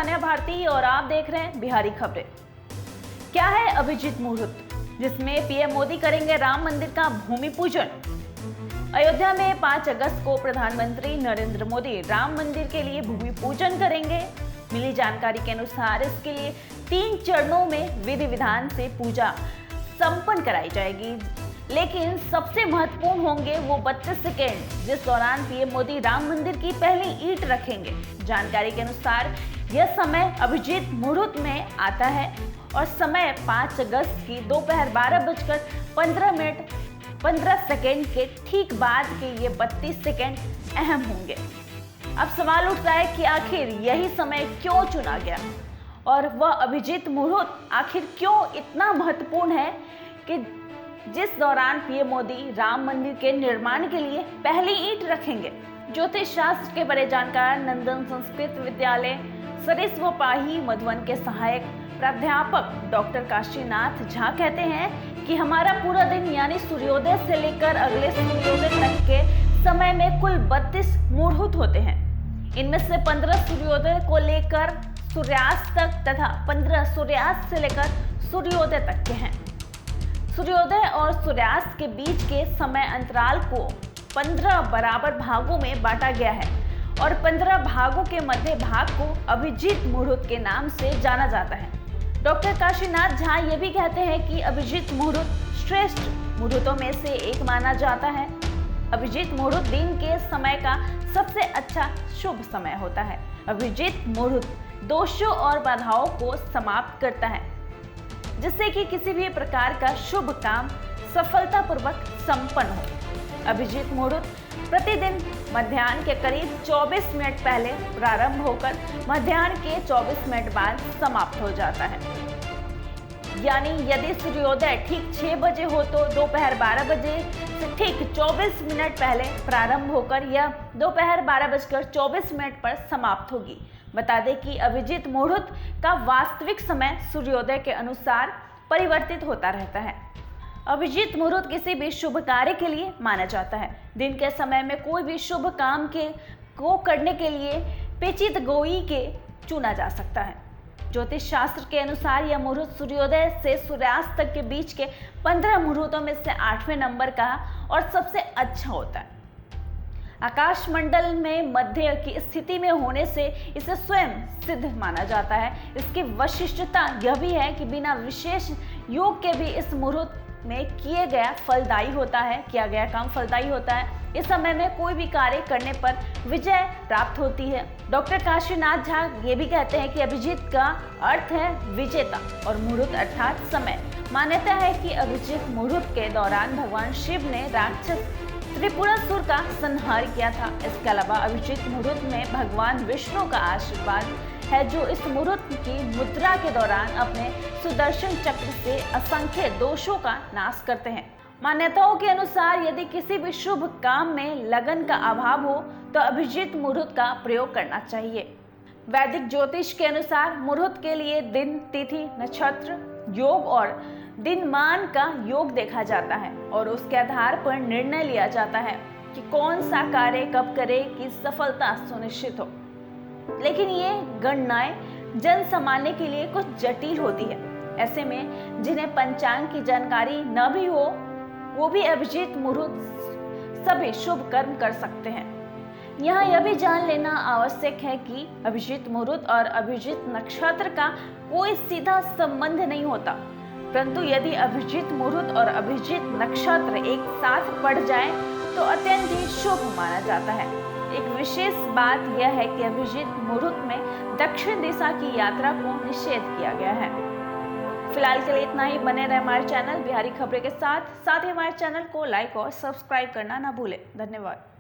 तान्या भारती और आप देख रहे हैं बिहारी खबरें। क्या है अभिजीत मुहूर्त, जिसमें पीएम मोदी करेंगे राम मंदिर का भूमि पूजन। अयोध्या में 5 अगस्त को प्रधानमंत्री नरेंद्र मोदी राम मंदिर के लिए भूमि पूजन करेंगे। मिली जानकारी के अनुसार इसके लिए 3 चरणों में विधि विधान से पूजा संपन्न कराई जाएगी, लेकिन सबसे महत्वपूर्ण होंगे वो 32 सेकेंड, जिस दौरान पीएम मोदी राम मंदिर की पहली ईंट रखेंगे। जानकारी के अनुसार यह समय अभिजीत मुहूर्त में आता है और समय 5 अगस्त की दोपहर 12:15 के ठीक बाद के ये 32 सेकेंड अहम होंगे। अब सवाल उठता है कि आखिर यही समय क्यों चुना गया और वह अभिजीत मुहूर्त आखिर क्यों इतना महत्वपूर्ण है कि जिस दौरान पीएम मोदी राम मंदिर के निर्माण के लिए पहली ईंट रखेंगे। ज्योतिष शास्त्र के बड़े जानकार नंदन संस्कृत विद्यालय सरिस्वपाही मधुबन के सहायक प्राध्यापक डॉक्टर काशीनाथ झा कहते हैं कि हमारा पूरा दिन यानी सूर्योदय से लेकर अगले सूर्योदय तक के समय में कुल 32 मुहूर्त होते हैं। इनमें से 15 सूर्योदय को लेकर सूर्यास्त तक तथा 15 सूर्यास्त से लेकर सूर्योदय तक के हैं। सूर्योदय और सूर्यास्त के बीच के समय अंतराल को 15 बराबर भागों में बांटा गया है और 15 भागों के मध्य भाग को अभिजीत मुहूर्त के नाम से जाना जाता है। डॉक्टर काशीनाथ झा ये भी कहते हैं कि अभिजीत मुहूर्त श्रेष्ठ मुहूर्तों में से एक माना जाता है। अभिजीत मुहूर्त दिन के समय का सबसे अच्छा शुभ समय होता है। अभिजीत मुहूर्त दोषों और बाधाओं को समाप्त करता है, जिससे कि किसी भी प्रकार का शुभ काम सफलतापूर्वक संपन्न हो। अभिजीत मुहूर्त प्रतिदिन मध्याह्न के करीब 24 मिनट पहले प्रारंभ होकर मध्याह्न के 24 मिनट बाद समाप्त हो जाता है। यानी यदि सूर्योदय ठीक 6 बजे हो तो दोपहर 12 बजे से ठीक 24 मिनट पहले प्रारंभ होकर यह दोपहर 12:24 पर समाप्त होगी। बता दें कि अभिजीत मुहूर्त का वास्तविक समय सूर्योदय के अनुसार परिवर्तित होता रहता है। अभिजीत मुहूर्त किसी भी शुभ कार्य के लिए माना जाता है। दिन के समय में कोई भी शुभ काम को करने के लिए पेचित गोई के चुना जा सकता है। ज्योतिष शास्त्र के अनुसार यह मुहूर्त सूर्योदय से सूर्यास्त तक के बीच के 15 मुहूर्तों में से 8वें नंबर का और सबसे अच्छा होता है। आकाश मंडल में मध्य की स्थिति में होने से इसे स्वयं सिद्ध माना जाता है। इसकी विशिष्टता यह भी है कि बिना विशेष योग के भी इस मुहूर्त में किया गया काम फलदायी होता है। इस समय में कोई भी कार्य करने पर विजय प्राप्त होती है। डॉक्टर काशीनाथ झा ये भी कहते हैं कि अभिजीत का अर्थ है विजेता और मुहूर्त अर्थात समय। मान्यता है कि अभिजीत मुहूर्त के दौरान भगवान शिव ने राक्षस त्रिपुरासुर का संहार किया था। इसके अलावा अभिजीत मुहूर्त में भगवान विष्णु का आशीर्वाद है, जो इस मुहूर्त की मुद्रा के दौरान अपने सुदर्शन चक्र से असंख्य दोषों का नाश करते हैं। मान्यताओं के अनुसार यदि किसी भी शुभ काम में लगन का अभाव हो तो अभिजीत मुहूर्त का प्रयोग करना चाहिए। वैदिक ज्योतिष के अनुसार मुहूर्त के लिए दिन, तिथि, नक्षत्र, योग और दिनमान का योग देखा जाता है और उसके आधार पर निर्णय लिया जाता है कि कौन सा कार्य कब करे कि सफलता सुनिश्चित हो। लेकिन ये गणनाएं जन सामान्य के लिए कुछ जटिल होती है। ऐसे में जिन्हें पंचांग की जानकारी न भी हो वो भी अभिजीत मुहूर्त सभी शुभ कर्म कर सकते हैं। यहाँ यह भी जान लेना आवश्यक है कि अभिजीत मुहूर्त और अभिजीत नक्षत्र का कोई सीधा संबंध नहीं होता, परंतु यदि अभिजीत मुहूर्त और अभिजीत नक्षत्र एक साथ पड़ जाए तो अत्यंत ही शुभ माना जाता है। एक विशेष बात यह है कि अभिजीत मुहूर्त में दक्षिण दिशा की यात्रा को निषेध किया गया है। फिलहाल के लिए इतना ही। बने रहे हमारे चैनल बिहारी खबरें के साथ ही हमारे चैनल को लाइक और सब्सक्राइब करना ना भूलें। धन्यवाद।